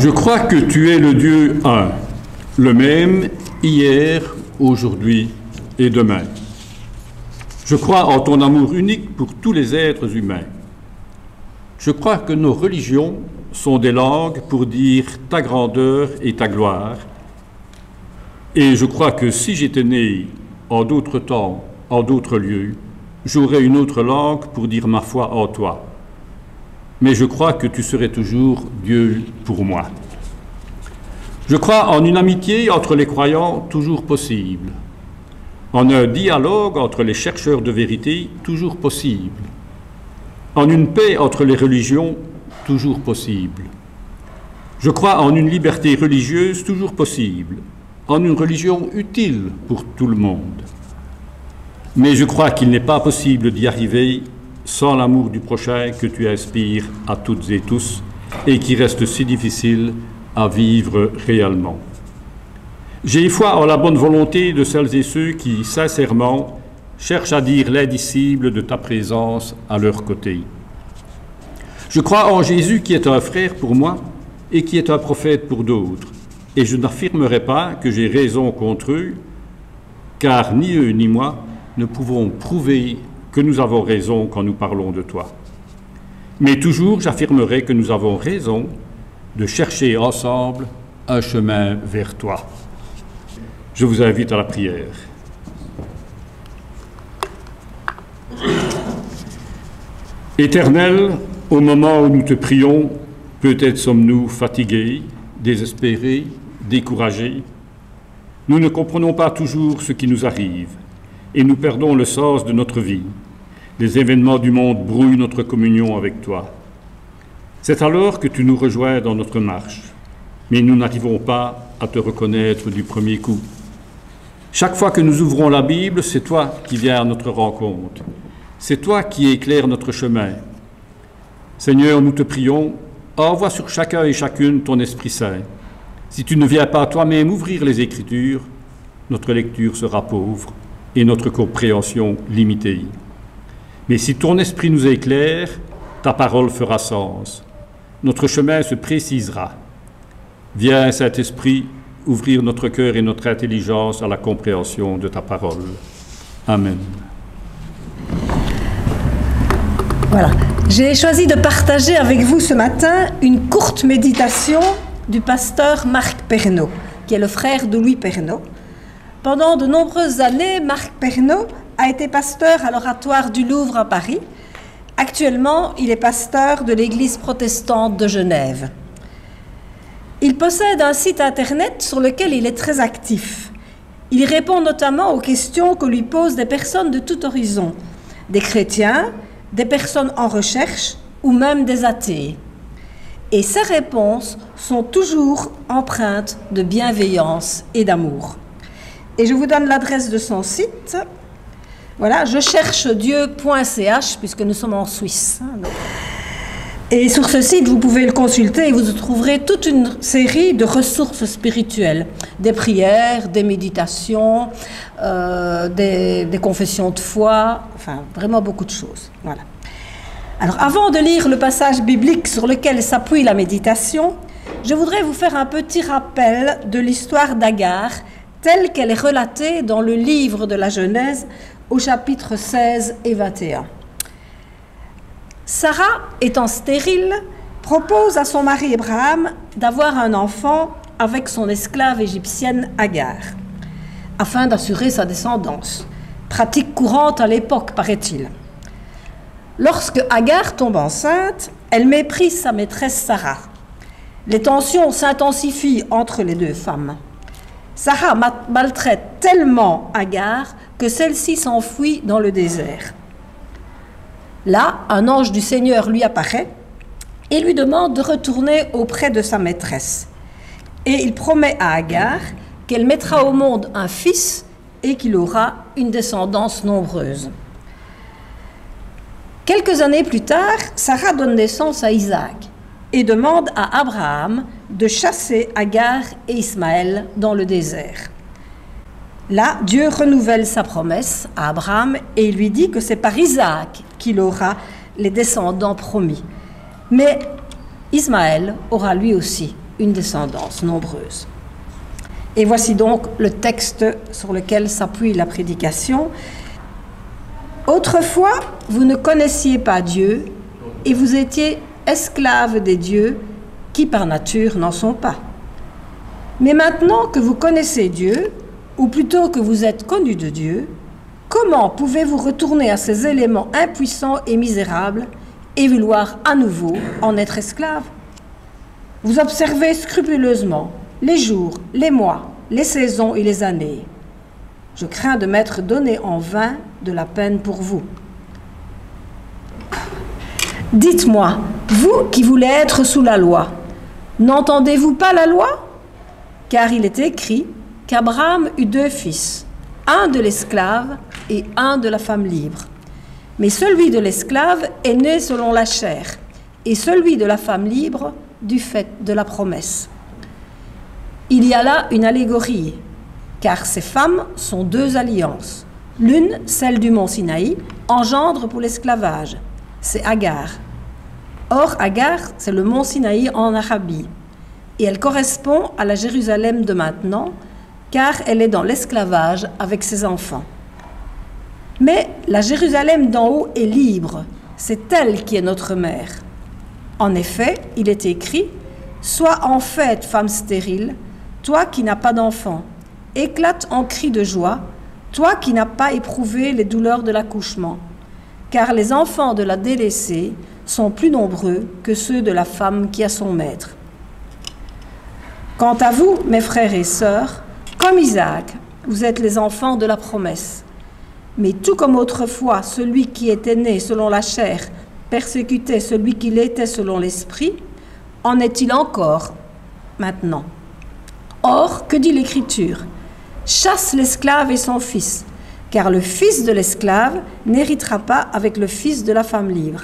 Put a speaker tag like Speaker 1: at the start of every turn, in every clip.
Speaker 1: Je crois que tu es le Dieu un, le même hier, aujourd'hui et demain. Je crois en ton amour unique pour tous les êtres humains. Je crois que nos religions sont des langues pour dire ta grandeur et ta gloire. Et je crois que si j'étais né en d'autres temps, en d'autres lieux, j'aurais une autre langue pour dire ma foi en toi. Mais je crois que tu serais toujours Dieu pour moi. Je crois en une amitié entre les croyants toujours possible, en un dialogue entre les chercheurs de vérité toujours possible, en une paix entre les religions toujours possible. Je crois en une liberté religieuse toujours possible, en une religion utile pour tout le monde. Mais je crois qu'il n'est pas possible d'y arriver sans l'amour du prochain que tu inspires à toutes et tous et qui reste si difficile à vivre réellement. J'ai foi en la bonne volonté de celles et ceux qui, sincèrement, cherchent à dire l'indicible de ta présence à leur côté. Je crois en Jésus qui est un frère pour moi et qui est un prophète pour d'autres, et je n'affirmerai pas que j'ai raison contre eux, car ni eux ni moi ne pouvons prouver que nous avons raison quand nous parlons de toi. Mais toujours j'affirmerai que nous avons raison de chercher ensemble un chemin vers toi. Je vous invite à la prière. Éternel, au moment où nous te prions, peut-être sommes-nous fatigués, désespérés, découragés. Nous ne comprenons pas toujours ce qui nous arrive et nous perdons le sens de notre vie. Les événements du monde brouillent notre communion avec toi. C'est alors que tu nous rejoins dans notre marche, mais nous n'arrivons pas à te reconnaître du premier coup. Chaque fois que nous ouvrons la Bible, c'est toi qui viens à notre rencontre. C'est toi qui éclaires notre chemin. Seigneur, nous te prions, envoie sur chacun et chacune ton Esprit Saint. Si tu ne viens pas toi-même ouvrir les Écritures, notre lecture sera pauvre et notre compréhension limitée. Mais si ton Esprit nous éclaire, ta parole fera sens. Notre chemin se précisera. Viens, Saint-Esprit, ouvrir notre cœur et notre intelligence à la compréhension de ta parole. Amen.
Speaker 2: Voilà. J'ai choisi de partager avec vous ce matin une courte méditation du pasteur Marc Pernaut, qui est le frère de Louis Pernaut. Pendant de nombreuses années, Marc Pernaut a été pasteur à l'Oratoire du Louvre à Paris. Actuellement, il est pasteur de l'Église protestante de Genève. Il possède un site internet sur lequel il est très actif. Il répond notamment aux questions que lui posent des personnes de tout horizon, des chrétiens, des personnes en recherche ou même des athées. Et ses réponses sont toujours empreintes de bienveillance et d'amour. Et je vous donne l'adresse de son site. Voilà, je cherche Dieu.ch puisque nous sommes en Suisse. Et sur ce site, vous pouvez le consulter et vous trouverez toute une série de ressources spirituelles, des prières, des méditations, des confessions de foi, enfin vraiment beaucoup de choses. Voilà. Alors avant de lire le passage biblique sur lequel s'appuie la méditation, je voudrais vous faire un petit rappel de l'histoire d'Agar telle qu'elle est relatée dans le livre de la Genèse au chapitre 16 et 21. Sarah, étant stérile, propose à son mari Abraham d'avoir un enfant avec son esclave égyptienne Agar, afin d'assurer sa descendance, pratique courante à l'époque, paraît-il. Lorsque Agar tombe enceinte, elle méprise sa maîtresse Sarah. Les tensions s'intensifient entre les deux femmes. Sarah maltraite tellement Agar que celle-ci s'enfuit dans le désert. Là, un ange du Seigneur lui apparaît et lui demande de retourner auprès de sa maîtresse. Et il promet à Agar qu'elle mettra au monde un fils et qu'il aura une descendance nombreuse. Quelques années plus tard, Sarah donne naissance à Isaac et demande à Abraham de chasser Agar et Ismaël dans le désert. Là, Dieu renouvelle sa promesse à Abraham et il lui dit que c'est par Isaac qu'il aura les descendants promis. Mais Ismaël aura lui aussi une descendance nombreuse. Et voici donc le texte sur lequel s'appuie la prédication. Autrefois, vous ne connaissiez pas Dieu et vous étiez esclaves des dieux qui par nature n'en sont pas. Mais maintenant que vous connaissez Dieu, ou plutôt que vous êtes connus de Dieu, comment pouvez-vous retourner à ces éléments impuissants et misérables et vouloir à nouveau en être esclaves? Vous observez scrupuleusement les jours, les mois, les saisons et les années. Je crains de m'être donné en vain de la peine pour vous. Dites-moi, vous qui voulez être sous la loi, n'entendez-vous pas la loi? Car il est écrit qu'Abraham eut 2 fils, un de l'esclave et un de la femme libre. Mais celui de l'esclave est né selon la chair, et celui de la femme libre du fait de la promesse. Il y a là une allégorie, car ces femmes sont 2 alliances. L'une, celle du mont Sinaï, engendre pour l'esclavage. C'est Agar. Or, Agar, c'est le mont Sinaï en Arabie. Et elle correspond à la Jérusalem de maintenant, car elle est dans l'esclavage avec ses enfants. Mais la Jérusalem d'en haut est libre. C'est elle qui est notre mère. En effet, il est écrit « Sois en fête, femme stérile, toi qui n'as pas d'enfant. Éclate en cris de joie, toi qui n'as pas éprouvé les douleurs de l'accouchement. Car les enfants de la délaissée sont plus nombreux que ceux de la femme qui a son maître. Quant à vous, mes frères et sœurs, comme Isaac, vous êtes les enfants de la promesse. Mais tout comme autrefois, celui qui était né selon la chair persécutait celui qui l'était selon l'esprit, en est-il encore maintenant? Or, que dit l'Écriture? Chasse l'esclave et son fils, car le fils de l'esclave n'héritera pas avec le fils de la femme libre.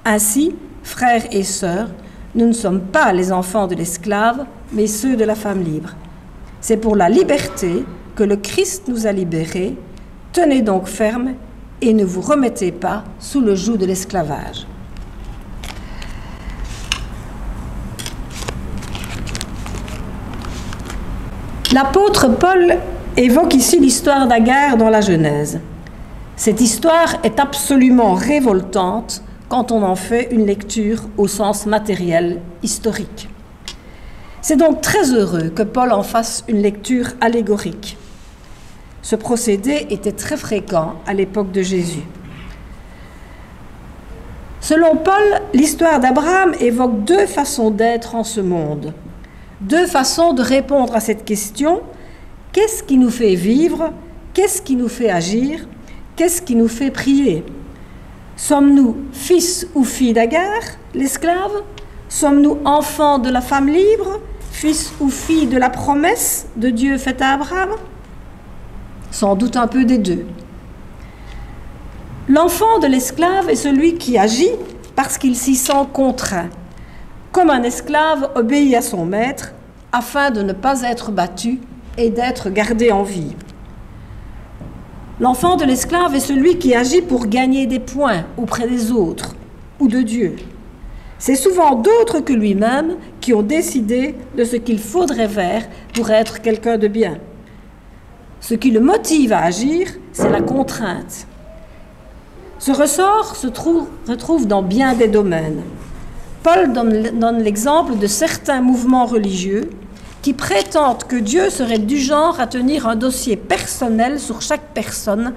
Speaker 2: Ainsi, frères et sœurs, nous ne sommes pas les enfants de l'esclave, mais ceux de la femme libre. C'est pour la liberté que le Christ nous a libérés. Tenez donc ferme et ne vous remettez pas sous le joug de l'esclavage. L'apôtre Paul évoque ici l'histoire d'Agar dans la Genèse. Cette histoire est absolument révoltante quand on en fait une lecture au sens matériel, historique. C'est donc très heureux que Paul en fasse une lecture allégorique. Ce procédé était très fréquent à l'époque de Jésus. Selon Paul, l'histoire d'Abraham évoque 2 façons d'être en ce monde, 2 façons de répondre à cette question: qu'est-ce qui nous fait vivre? Qu'est-ce qui nous fait agir? Qu'est-ce qui nous fait prier? Sommes-nous fils ou filles d'Agar, l'esclave? Sommes-nous enfants de la femme libre, fils ou filles de la promesse de Dieu faite à Abraham? Sans doute un peu des 2. L'enfant de l'esclave est celui qui agit parce qu'il s'y sent contraint, comme un esclave obéit à son maître afin de ne pas être battu et d'être gardé en vie. L'enfant de l'esclave est celui qui agit pour gagner des points auprès des autres ou de Dieu. C'est souvent d'autres que lui-même qui ont décidé de ce qu'il faudrait faire pour être quelqu'un de bien. Ce qui le motive à agir, c'est la contrainte. Ce ressort se retrouve dans bien des domaines. Paul donne l'exemple de certains mouvements religieux qui prétendent que Dieu serait du genre à tenir un dossier personnel sur chaque personne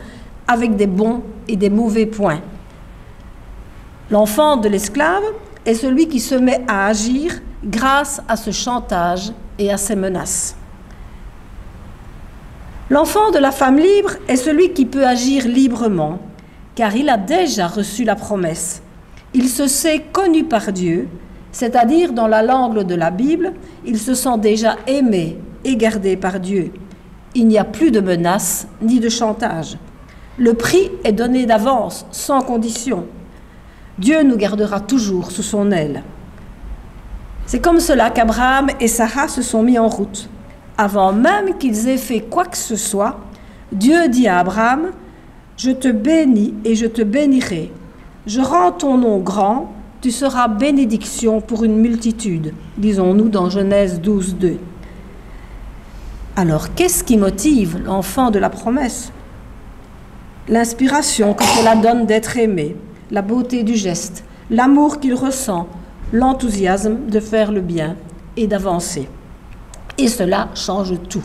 Speaker 2: avec des bons et des mauvais points. L'enfant de l'esclave est celui qui se met à agir grâce à ce chantage et à ces menaces. L'enfant de la femme libre est celui qui peut agir librement, car il a déjà reçu la promesse. Il se sait connu par Dieu, c'est-à-dire dans la langue de la Bible, il se sent déjà aimé et gardé par Dieu. Il n'y a plus de menaces ni de chantage. Le prix est donné d'avance, sans condition. Dieu nous gardera toujours sous son aile. C'est comme cela qu'Abraham et Sarah se sont mis en route. Avant même qu'ils aient fait quoi que ce soit, Dieu dit à Abraham: « Je te bénis et je te bénirai. Je rends ton nom grand, tu seras bénédiction pour une multitude, disons-nous dans Genèse 12, 2. Alors, qu'est-ce qui motive l'enfant de la promesse? L'inspiration que cela donne d'être aimé, la beauté du geste, l'amour qu'il ressent, l'enthousiasme de faire le bien et d'avancer. Et cela change tout.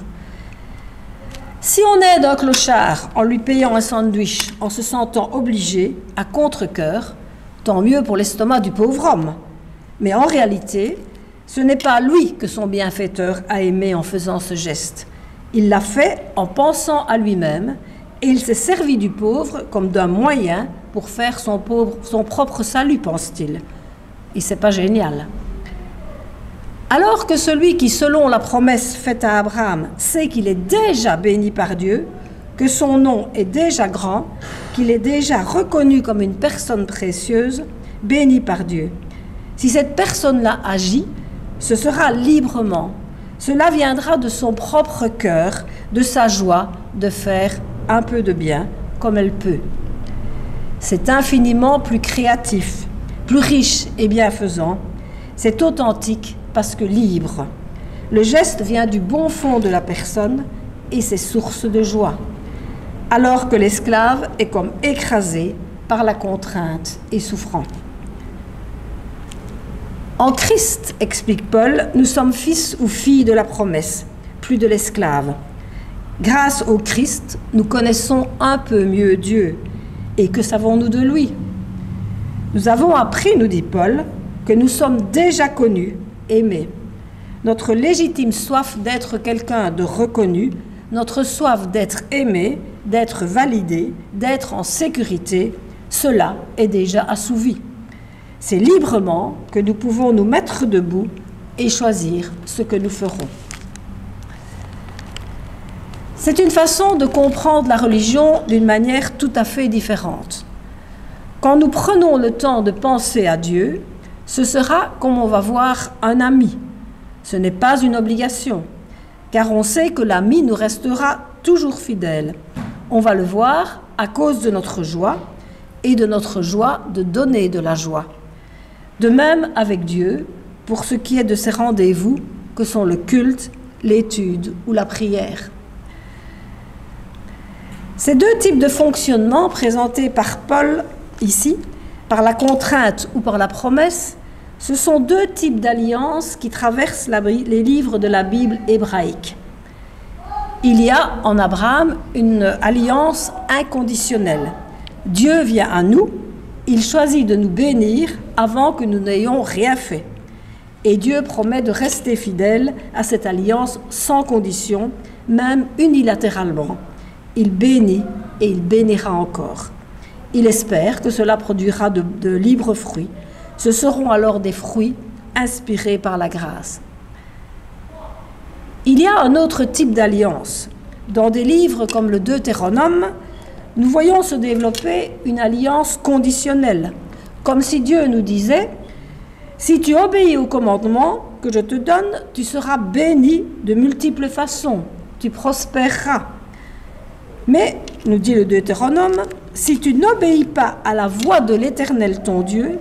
Speaker 2: Si on aide un clochard en lui payant un sandwich, en se sentant obligé, à contre-cœur, tant mieux pour l'estomac du pauvre homme. Mais en réalité, ce n'est pas lui que son bienfaiteur a aimé en faisant ce geste. Il l'a fait en pensant à lui-même et il s'est servi du pauvre comme d'un moyen pour faire son propre salut, pense-t-il. Et c'est pas génial. Alors que celui qui, selon la promesse faite à Abraham, sait qu'il est déjà béni par Dieu, que son nom est déjà grand, qu'il est déjà reconnu comme une personne précieuse, bénie par Dieu. Si cette personne-là agit, ce sera librement. Cela viendra de son propre cœur, de sa joie de faire un peu de bien comme elle peut. C'est infiniment plus créatif, plus riche et bienfaisant. C'est authentique parce que libre. Le geste vient du bon fond de la personne et c'est source de joie. Alors que l'esclave est comme écrasé par la contrainte et souffrant. En Christ, explique Paul, nous sommes fils ou filles de la promesse, plus de l'esclave. Grâce au Christ, nous connaissons un peu mieux Dieu. Et que savons-nous de lui? Nous avons appris, nous dit Paul, que nous sommes déjà connus, aimés. Notre légitime soif d'être quelqu'un de reconnu, notre soif d'être aimé, d'être validé, d'être en sécurité, cela est déjà assouvi. C'est librement que nous pouvons nous mettre debout et choisir ce que nous ferons. C'est une façon de comprendre la religion d'une manière tout à fait différente. Quand nous prenons le temps de penser à Dieu, ce sera comme on va voir un ami. Ce n'est pas une obligation, car on sait que l'ami nous restera toujours fidèle. On va le voir à cause de notre joie et de notre joie de donner de la joie. De même avec Dieu, pour ce qui est de ces rendez-vous que sont le culte, l'étude ou la prière. Ces deux types de fonctionnement présentés par Paul ici, par la contrainte ou par la promesse, ce sont deux types d'alliances qui traversent les livres de la Bible hébraïque. Il y a en Abraham une alliance inconditionnelle. Dieu vient à nous, il choisit de nous bénir avant que nous n'ayons rien fait. Et Dieu promet de rester fidèle à cette alliance sans condition, même unilatéralement. Il bénit et il bénira encore. Il espère que cela produira de libres fruits. Ce seront alors des fruits inspirés par la grâce. Il y a un autre type d'alliance. Dans des livres comme le Deutéronome, nous voyons se développer une alliance conditionnelle, comme si Dieu nous disait « Si tu obéis au commandement que je te donne, tu seras béni de multiples façons, tu prospéreras. » Mais, nous dit le Deutéronome, si tu n'obéis pas à la voix de l'Éternel ton Dieu,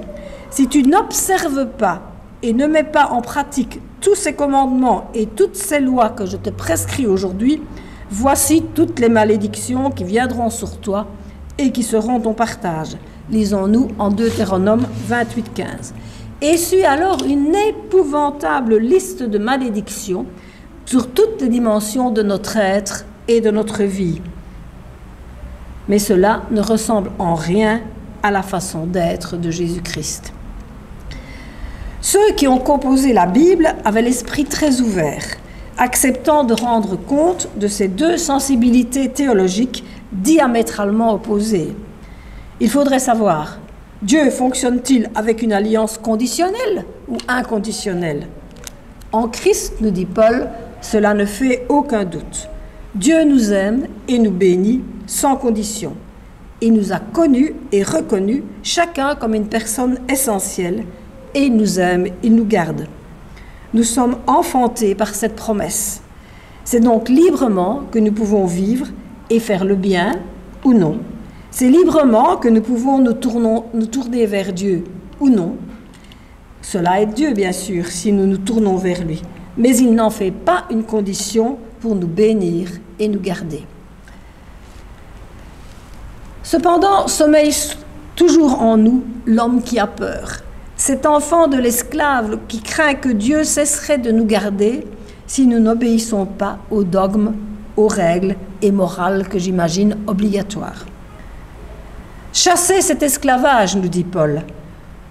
Speaker 2: si tu n'observes pas et ne mets pas en pratique tous ces commandements et toutes ces lois que je te prescris aujourd'hui, voici toutes les malédictions qui viendront sur toi et qui seront ton partage. Lisons-nous en Deutéronome 28:15. Et suit alors une épouvantable liste de malédictions sur toutes les dimensions de notre être et de notre vie. Mais cela ne ressemble en rien à la façon d'être de Jésus-Christ. Ceux qui ont composé la Bible avaient l'esprit très ouvert, acceptant de rendre compte de ces deux sensibilités théologiques diamétralement opposées. Il faudrait savoir, Dieu fonctionne-t-il avec une alliance conditionnelle ou inconditionnelle? En Christ, nous dit Paul, cela ne fait aucun doute. Dieu nous aime et nous bénit sans condition. Il nous a connus et reconnus, chacun comme une personne essentielle, et il nous aime, il nous garde. Nous sommes enfantés par cette promesse. C'est donc librement que nous pouvons vivre et faire le bien ou non. C'est librement que nous pouvons nous tourner vers Dieu ou non, Cela est Dieu, bien sûr, si nous nous tournons vers lui, mais il n'en fait pas une condition pour nous bénir et nous garder. Cependant, sommeille toujours en nous l'homme qui a peur, cet enfant de l'esclave qui craint que Dieu cesserait de nous garder si nous n'obéissons pas aux dogmes, aux règles et morales que j'imagine obligatoires. Chassez cet esclavage, nous dit Paul.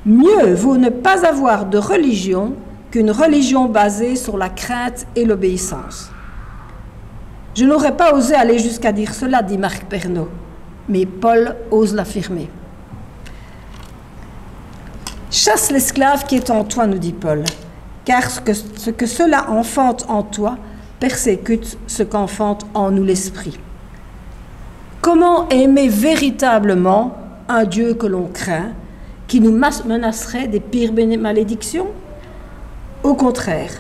Speaker 2: Mieux vaut ne pas avoir de religion qu'une religion basée sur la crainte et l'obéissance. Je n'aurais pas osé aller jusqu'à dire cela, dit Marc Pernaut, mais Paul ose l'affirmer. Chasse l'esclave qui est en toi, nous dit Paul, car ce que cela enfante en toi persécute ce qu'enfante en nous l'esprit. Comment aimer véritablement un Dieu que l'on craint, qui nous menacerait des pires malédictions? Au contraire,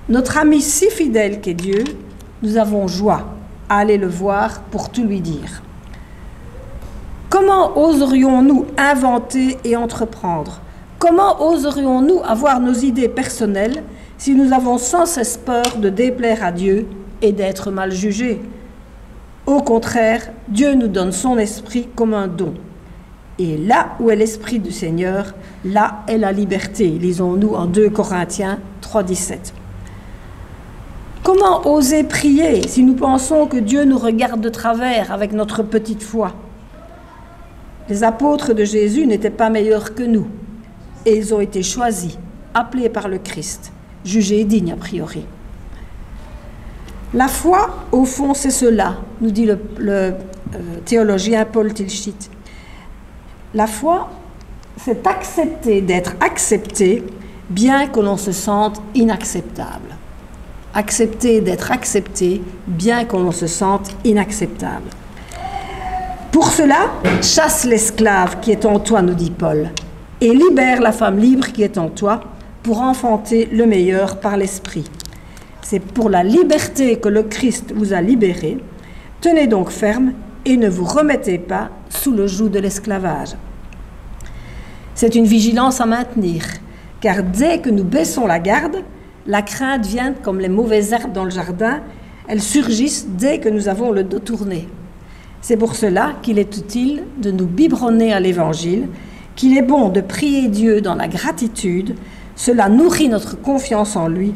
Speaker 2: notre ami si fidèle qu'est Dieu, nous avons joie à aller le voir pour tout lui dire. Comment oserions-nous inventer et entreprendre? Comment oserions-nous avoir nos idées personnelles si nous avons sans cesse peur de déplaire à Dieu et d'être mal jugés? Au contraire, Dieu nous donne son esprit comme un don. Et là où est l'esprit du Seigneur, là est la liberté. Lisons-nous en 2 Corinthiens 3,17. Comment oser prier si nous pensons que Dieu nous regarde de travers avec notre petite foi? Les apôtres de Jésus n'étaient pas meilleurs que nous, et ils ont été choisis, appelés par le Christ, jugés dignes a priori. La foi, au fond, c'est cela, nous dit le théologien Paul Tilschit. La foi, c'est accepter d'être accepté, bien que l'on se sente inacceptable. Accepter d'être accepté, bien que l'on se sente inacceptable. Pour cela, chasse l'esclave qui est en toi, nous dit Paul, et libère la femme libre qui est en toi pour enfanter le meilleur par l'esprit. C'est pour la liberté que le Christ vous a libéré. Tenez donc ferme et ne vous remettez pas sous le joug de l'esclavage. C'est une vigilance à maintenir, car dès que nous baissons la garde, la crainte vient comme les mauvaises herbes dans le jardin, elles surgissent dès que nous avons le dos tourné. C'est pour cela qu'il est utile de nous biberonner à l'Évangile, qu'il est bon de prier Dieu dans la gratitude. Cela nourrit notre confiance en lui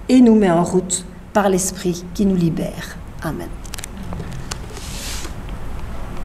Speaker 2: et nous met en route par l'Esprit qui nous libère. Amen.